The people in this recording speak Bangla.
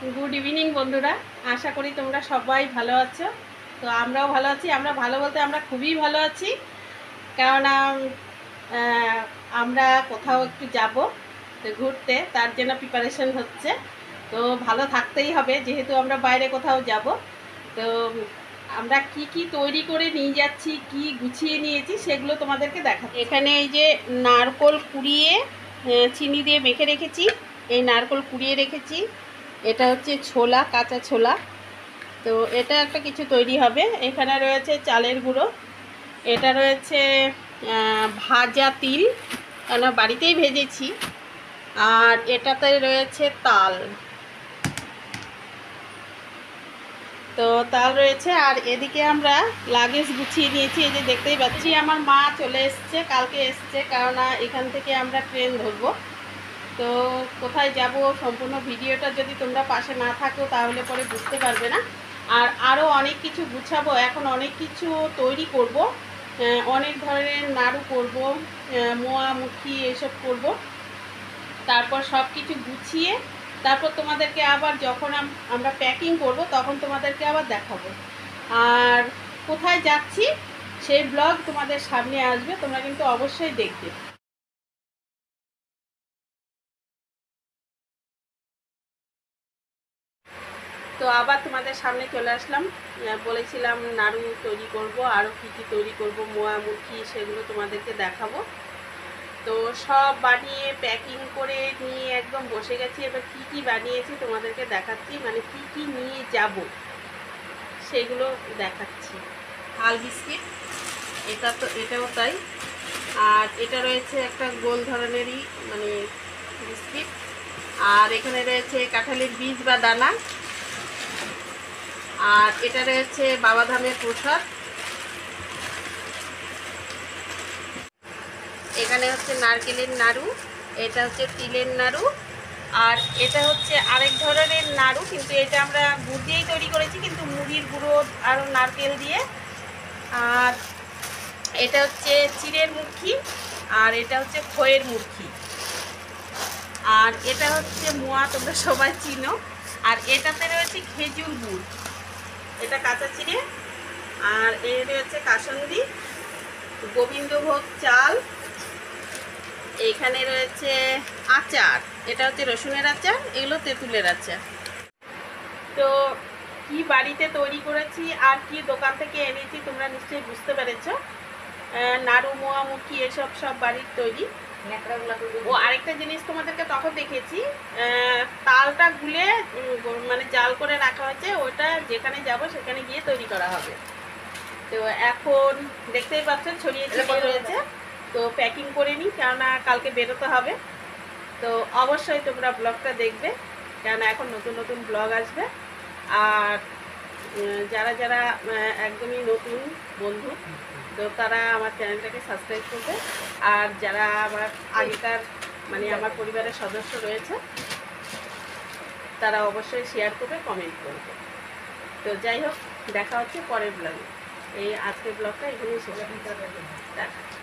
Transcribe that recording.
গুড ইভিনিং বন্ধুরা, আশা করি তোমরা সবাই ভালো আছো। তো আমরাও ভালো আছি। আমরা ভালো বলতে আমরা খুবই ভালো আছি, কেননা আহ, আমরা কোথাও একটু যাব তো ঘুরতে, তার জন্য প্রিপারেশন হচ্ছে। তো ভালো থাকতেই হবে, যেহেতু আমরা বাইরে কোথাও যাব। তো আমরা কি কি তৈরি করে নিয়ে যাচ্ছি, কি গুছিয়ে নিয়েছি, সেগুলো তোমাদেরকে দেখাচ্ছি। এখানে এই যে নারকোল কুড়িয়ে চিনি দিয়ে মেখে রেখেছি। এই নারকোল কুড়িয়ে রেখেছি। এটা হচ্ছে ছোলা, কাঁচা ছোলা। তো এটা একটা কিছু তৈরি হবে। এখানে রয়েছে চালের গুঁড়ো। এটা রয়েছে ভাজা তিল, কেন বাড়িতেই ভেজেছি। আর এটাতে রয়েছে তাল। তো তাল রয়েছে। আর এদিকে আমরা লাগেজ গুছিয়ে নিয়েছি। এই যে দেখতেই পাচ্ছি আমার মা চলে এসছে, কালকে এসছে, কেননা এখান থেকে আমরা ট্রেন ধরবো। তো কোথায় যাব সম্পূর্ণ ভিডিওটা যদি তোমরা পাশে না থাকো তাহলে পরে বুঝতে পারবে না। আর আরও অনেক কিছু গুছাবো, এখন অনেক কিছু তৈরি করব। অনেক ধরনের নাড়ু করব, মোয়া মুখি এসব করব। তারপর সব কিছু গুছিয়ে তারপর তোমাদেরকে আবার যখন আমরা প্যাকিং করব তখন তোমাদেরকে আবার দেখাবো। আর কোথায় যাচ্ছি সেই ব্লগ তোমাদের সামনে আসবে, তোমরা কিন্তু অবশ্যই দেখবে। তো আবার তোমাদের সামনে চলে আসলাম। বলেছিলাম নাড়ু তৈরি করব, আরও কী কী তৈরি করব, মোয়া মুখি, সেগুলো তোমাদেরকে দেখাবো। তো সব বানিয়ে প্যাকিং করে নিয়ে একদম বসে গেছি। এবার কি কি বানিয়েছি তোমাদেরকে দেখাচ্ছি, মানে কি কি নিয়ে যাব সেগুলো দেখাচ্ছি। হাল বিস্কিট, এটাও তাই। আর এটা রয়েছে একটা গোল ধরনেরই মানে বিস্কিট। আর এখানে রয়েছে কাঁঠালের বীজ বা দানা। আর এটা রয়েছে বাবাধামের প্রসাদ। এখানে হচ্ছে নারকেলের নাড়ু, এটা হচ্ছে তিলের নাড়ু। আর এটা হচ্ছে আরেক ধরনের নাড়ু, কিন্তু এটা আমরা গুড় দিয়েই তৈরি করেছি, কিন্তু মুড়ির গুঁড়ো আর নারকেল দিয়ে। আর এটা হচ্ছে চিড়ের মুরকি, আর এটা হচ্ছে খইয়ের মুরকি। আর এটা হচ্ছে মোয়া, তোমরা সবাই চিনো। আর এটাতে রয়েছে খেজুর গুড়, এটা কাঁচা চিড়ে। আর এর রয়েছে কাসন্দি, গোবিন্দভোগ চাল। এইখানে রয়েছে আচার, এটা হচ্ছে রসুনের আচার, এগুলো তেঁতুলের আচার। তো কি বাড়িতে তৈরি করেছি আর কি দোকান থেকে এনেছি তোমরা নিশ্চয়ই বুঝতে পেরেছ। নাড়ু, মোয়া মুখি এসব সব বাড়ির তৈরি। ও আরেকটা জিনিস তোমাদেরকে তখন দেখেছি, তালটা গুলে মানে জাল করে রাখা হয়েছে, ওটা যেখানে যাব সেখানে গিয়ে তৈরি করা হবে। তো এখন দেখতেই পাচ্ছেন ছড়িয়ে ছিটিয়ে রয়েছে। তো প্যাকিং করে নিই, কেননা কালকে বেরোতে হবে। তো অবশ্যই তোমরা ব্লগটা দেখবে, কেননা এখন নতুন নতুন ব্লগ আসবে। আর যারা যারা একদমই নতুন বন্ধু, তো তারা আমার চ্যানেলটাকে সাবস্ক্রাইব করবে। আর যারা আমার আগেকার মানে আমার পরিবারের সদস্য রয়েছে তারা অবশ্যই শেয়ার করবে, কমেন্ট করবে। তো যাই হোক, দেখা হচ্ছে পরের ব্লগে। এই আজকের ব্লগটা এখানেই শেষ। দেখা।